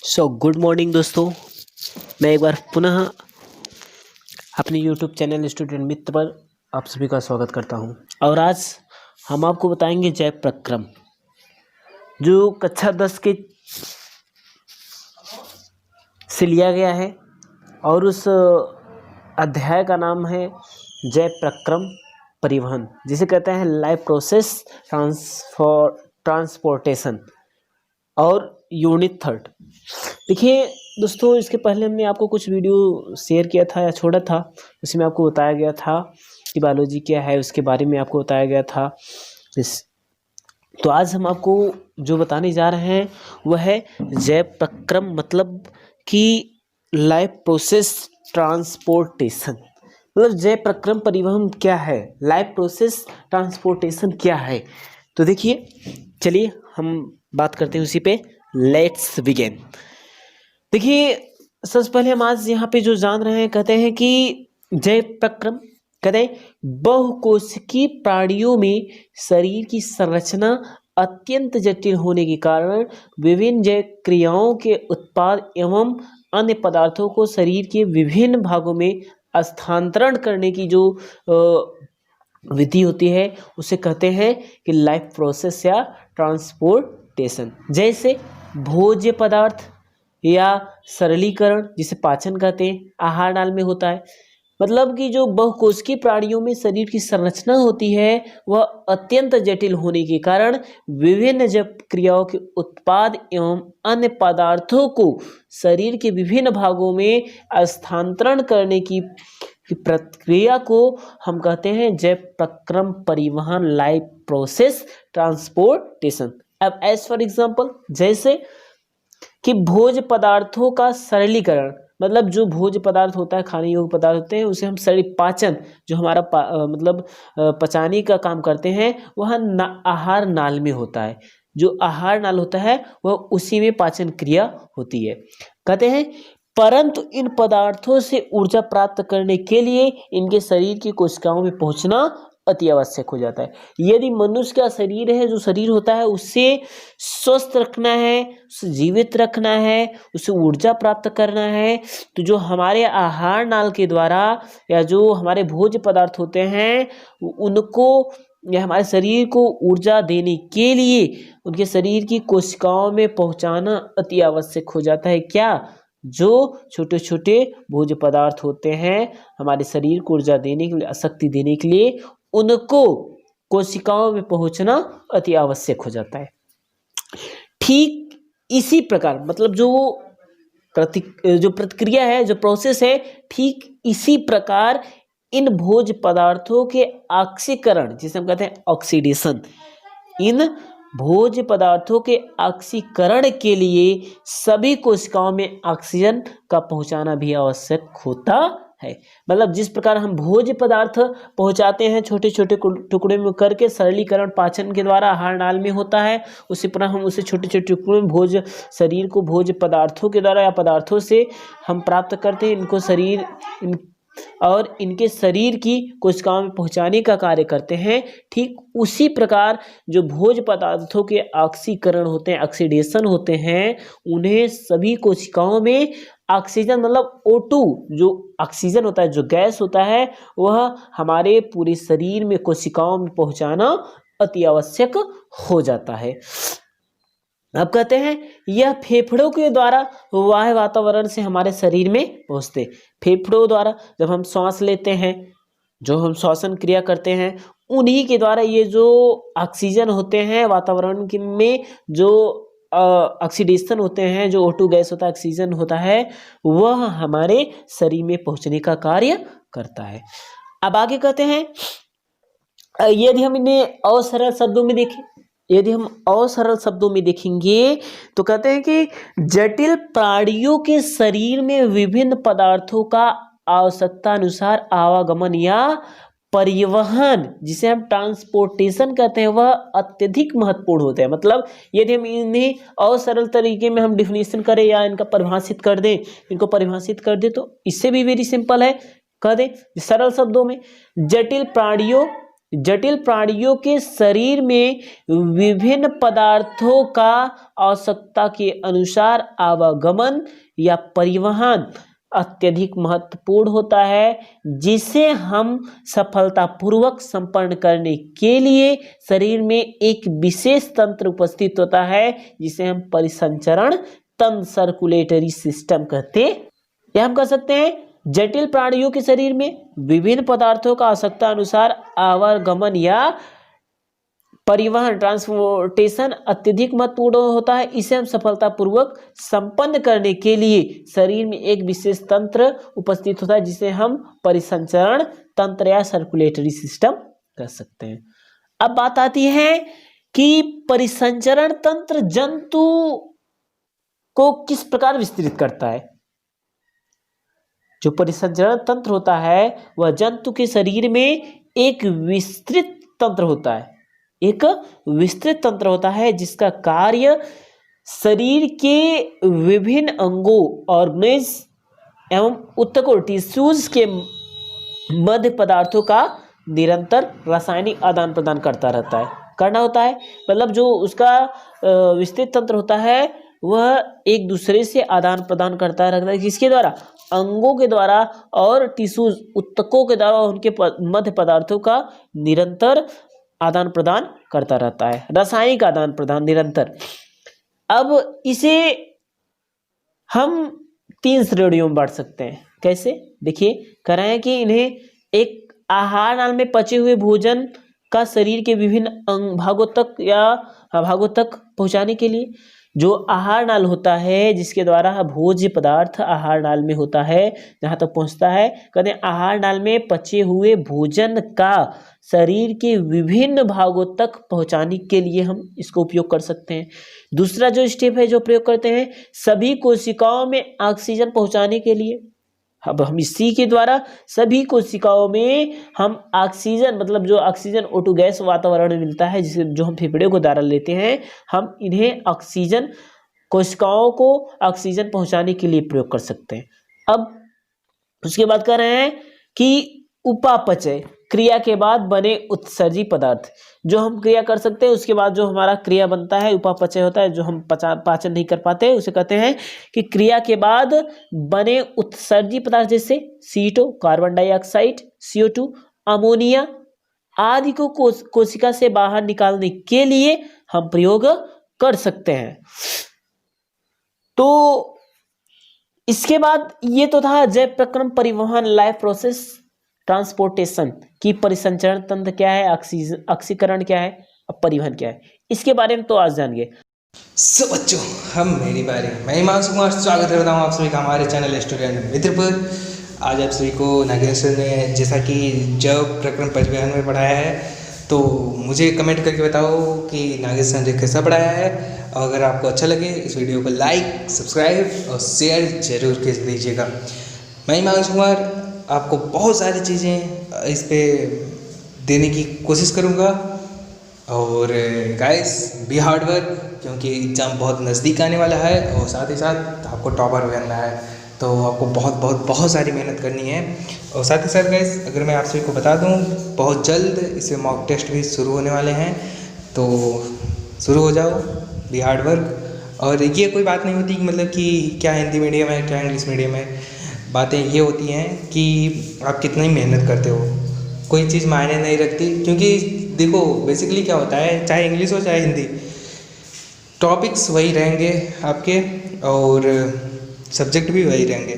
Good morning दोस्तों। मैं एक बार पुनः अपने यूट्यूब चैनल स्टूडेंट मित्र पर आप सभी का स्वागत करता हूं। और आज हम आपको बताएंगे जय प्रक्रम, जो कक्षा 10 के से लिया गया है और उस अध्याय का नाम है जय प्रक्रम परिवहन, जिसे कहते हैं लाइफ प्रोसेस ट्रांसपोर्टेशन और यूनिट 3। देखिए दोस्तों, इसके पहले हमने आपको कुछ वीडियो शेयर किया था या छोड़ा था, उसमें आपको बताया गया था कि बायोलॉजी क्या है, उसके बारे में आपको बताया गया था। तो आज हम आपको जो बताने जा रहे हैं वह है जय प्रक्रम, मतलब कि लाइफ प्रोसेस ट्रांसपोर्टेशन। मतलब जय प्रक्रम परिवहन क्या है, लाइफ प्रोसेस ट्रांसपोर्टेशन क्या है। तो देखिए, चलिए हम बात करते हैं उसी पे। Let's begin. देखिए, सबसे पहले हम आज यहाँ पे जो जान रहे हैं, कहते हैं कि जय प्रक्रम, कहते हैं बहुकोशिकीय प्राणियों में शरीर की संरचना अत्यंत जटिल होने के कारण विभिन्न जैव क्रियाओं के उत्पाद एवं अन्य पदार्थों को शरीर के विभिन्न भागों में स्थानांतरण करने की जो विधि होती है उसे कहते हैं कि लाइफ प्रोसेस या ट्रांसपोर्टेशन। जैसे भोज्य पदार्थ या सरलीकरण, जिसे पाचन कहते हैं, आहार नाल में होता है। मतलब कि जो बहुकोशिकीय प्राणियों में शरीर की संरचना होती है वह अत्यंत जटिल होने के कारण विभिन्न जैव क्रियाओं के उत्पाद एवं अन्य पदार्थों को शरीर के विभिन्न भागों में स्थानांतरण करने की प्रक्रिया को हम कहते हैं जय प्रक्रम परिवहन, लाइफ प्रोसेस ट्रांसपोर्टेशन। अब एज फॉर एग्जांपल, जैसे कि भोज्य पदार्थों का सरलीकरण, मतलब जो भोज्य पदार्थ होता है, खाने योग्य पदार्थ होते हैं, उसे हम पाचन, जो हमारा पचाने का काम करते हैं, वह आहार नाल में होता है। जो आहार नाल होता है वह उसी में पाचन क्रिया होती है। कहते हैं परंतु इन पदार्थों से ऊर्जा प्राप्त करने के लिए इनके शरीर की कोशिकाओं में पहुंचना अति आवश्यक हो जाता है। यदि मनुष्य का शरीर है, जो शरीर होता है, उसे स्वस्थ रखना है, उसे जीवित रखना है, उसे ऊर्जा प्राप्त करना है, तो जो हमारे आहार नाल के द्वारा या जो हमारे भोज्य पदार्थ होते हैं उनको या हमारे शरीर को ऊर्जा देने के लिए उनके शरीर की कोशिकाओं में पहुंचाना अति आवश्यक हो जाता है। क्या? जो छोटे छोटे भोज्य पदार्थ होते हैं हमारे शरीर को ऊर्जा देने के लिए, शक्ति देने के लिए, उनको कोशिकाओं में पहुंचना अति आवश्यक हो जाता है। ठीक इसी प्रकार, मतलब जो प्रतिक्रिया है, जो प्रोसेस है, ठीक इसी प्रकार इन भोज्य पदार्थों के ऑक्सीकरण, जिसे हम कहते हैं ऑक्सीडेशन, इन भोज्य पदार्थों के ऑक्सीकरण के लिए सभी कोशिकाओं में ऑक्सीजन का पहुंचाना भी आवश्यक होता है। मतलब जिस प्रकार हम भोज्य पदार्थ पहुंचाते हैं छोटे छोटे टुकड़े में करके, सरलीकरण पाचन के द्वारा आहार नाल में होता है, उसी प्रकार हम उसे छोटे छोटे टुकड़ों में शरीर को भोज्य पदार्थों के द्वारा या पदार्थों से हम प्राप्त करते हैं, इनको और इनके शरीर की कोशिकाओं में पहुंचाने का कार्य करते हैं। ठीक उसी प्रकार जो भोज्य पदार्थों के ऑक्सीकरण होते हैं, ऑक्सीडेशन होते हैं, उन्हें सभी कोशिकाओं में ऑक्सीजन, मतलब O2 जो ऑक्सीजन होता है, जो गैस होता है, वह हमारे पूरे शरीर में कोशिकाओं में पहुंचाना अति आवश्यक हो जाता है। अब कहते हैं यह फेफड़ों के द्वारा वायु वातावरण से हमारे शरीर में पहुंचते। फेफड़ों द्वारा जब हम सांस लेते हैं, जो हम श्वसन क्रिया करते हैं, उन्हीं के द्वारा ये जो ऑक्सीजन होते हैं वातावरण में, जो ऑक्सीडेशन होते हैं, जो O2 गैस होता है, ऑक्सीजन होता है, वह हमारे शरीर में पहुंचने का कार्य करता है। अब आगे कहते हैं, यदि हम इन्हें और सरल शब्दों में देखें, देखेंगे तो कहते हैं कि जटिल प्राणियों के शरीर में विभिन्न पदार्थों का आवश्यकता अनुसार आवागमन या परिवहन, जिसे हम ट्रांसपोर्टेशन कहते हैं, वह अत्यधिक महत्वपूर्ण होता है। मतलब यदि हम इन्हें और सरल तरीके में हम डिफिनेशन करें या इनको परिभाषित कर दें तो इससे भी वेरी सिंपल है। कह दें सरल शब्दों में, जटिल प्राणियों जटिल प्राणियों के शरीर में विभिन्न पदार्थों का आवश्यकता के अनुसार आवागमन या परिवहन अत्यधिक महत्वपूर्ण होता है, जिसे हम सफलतापूर्वक संपन्न करने के लिए शरीर में एक विशेष तंत्र उपस्थित होता है, जिसे हम परिसंचरण तंत्र, सर्कुलेटरी सिस्टम कहते हैं। या हम कह सकते हैं जटिल प्राणियों के शरीर में विभिन्न पदार्थों का आवश्यकता अनुसार आवागमन या परिवहन, ट्रांसपोर्टेशन अत्यधिक महत्वपूर्ण होता है। इसे हम सफलतापूर्वक संपन्न करने के लिए शरीर में एक विशेष तंत्र उपस्थित होता है, जिसे हम परिसंचरण तंत्र या सर्कुलेटरी सिस्टम कह सकते हैं। अब बात आती है कि परिसंचरण तंत्र जंतु को किस प्रकार विस्तृत करता है। जो परिसंचरण तंत्र होता है वह जंतु के शरीर में एक विस्तृत तंत्र होता है, एक विस्तृत तंत्र होता है जिसका कार्य शरीर के विभिन्न अंगों, ऑर्गेन्स एवं ऊतकों, टिश्यूज के मध्य पदार्थों का निरंतर रासायनिक आदान प्रदान करना होता है। मतलब जो उसका विस्तृत तंत्र होता है वह एक दूसरे से आदान प्रदान करता रहता है। किसके द्वारा? अंगों के द्वारा और टिश्यूज, ऊतकों के द्वारा उनके मध्य पदार्थों का निरंतर आदान प्रदान करता रहता है, रासायनिक आदान प्रदान निरंतर। अब इसे हम 3 श्रेणियों में बांट सकते हैं। कैसे? देखिए, कह रहे हैं कि इन्हें एक आहार नाल में पचे हुए भोजन का शरीर के विभिन्न भागों तक पहुंचाने के लिए जो आहार नाल होता है, जिसके द्वारा भोज्य पदार्थ आहार नाल में होता है, जहाँ तक पहुँचता है, कहते हैं आहार नाल में पचे हुए भोजन का शरीर के विभिन्न भागों तक पहुँचाने के लिए हम इसको उपयोग कर सकते हैं। दूसरा जो स्टेप है जो प्रयोग करते हैं, सभी कोशिकाओं में ऑक्सीजन पहुँचाने के लिए। अब हम इसी के द्वारा सभी कोशिकाओं में हम ऑक्सीजन, मतलब जो ऑक्सीजन O2 गैस वातावरण में मिलता है, जिसे जो हम फेफड़े को द्वारा लेते हैं, हम इन्हें ऑक्सीजन, कोशिकाओं को ऑक्सीजन पहुंचाने के लिए प्रयोग कर सकते हैं। अब उसके बाद कह रहे हैं कि उपापचय, क्रिया के बाद बने उत्सर्जी पदार्थ, जो हम क्रिया कर सकते हैं उसके बाद जो हमारा क्रिया बनता है, उपापचय होता है, जो हम पाचन नहीं कर पाते, उसे कहते हैं कि क्रिया के बाद बने उत्सर्जी पदार्थ, जैसे CO2, carbon dioxide, CO2, ammonia आदि को कोशिका से बाहर निकालने के लिए हम प्रयोग कर सकते हैं। तो इसके बाद ये तो था जैव प्रक्रम, परिवहन, लाइफ प्रोसेस, ट्रांसपोर्टेशन की परिसंचरण तंत्र क्या है, ऑक्सीकरण क्या है, अब परिवहन क्या है, इसके बारे में तो आज जानिए। सो बच्चों, हम मेरी बारी, मैं हिमांशु कुमार स्वागत करता हूँ आप सभी का हमारे चैनल स्टूडेंट मित्र पर। आज आप सभी को नागेंद्र सर ने जैसा कि जैव प्रक्रम परिवहन में पढ़ाया है, तो मुझे कमेंट करके बताओ कि नागेंद्र सर ने कैसा पढ़ाया है। और अगर आपको अच्छा लगे इस वीडियो को लाइक, सब्सक्राइब और शेयर जरूर कर दीजिएगा। मैं हिमांशु कुमार आपको बहुत सारी चीज़ें इस पर देने की कोशिश करूँगा। और गाइस, बी हार्ड वर्क, क्योंकि एग्ज़ाम बहुत नज़दीक आने वाला है और साथ ही साथ आपको टॉपर बनना है, तो आपको बहुत सारी मेहनत करनी है। और साथ ही साथ गाइस, अगर मैं आप सभी को बता दूं, बहुत जल्द इसमें मॉक टेस्ट भी शुरू होने वाले हैं, तो शुरू हो जाओ, बी हार्ड वर्क। और ये कोई बात नहीं होती कि मतलब कि क्या हिंदी मीडियम है क्या इंग्लिश मीडियम है, बातें ये होती हैं कि आप कितनी मेहनत करते हो, कोई चीज़ मायने नहीं रखती। क्योंकि देखो, बेसिकली क्या होता है, चाहे इंग्लिश हो चाहे हिंदी, टॉपिक्स वही रहेंगे आपके और सब्जेक्ट भी वही रहेंगे।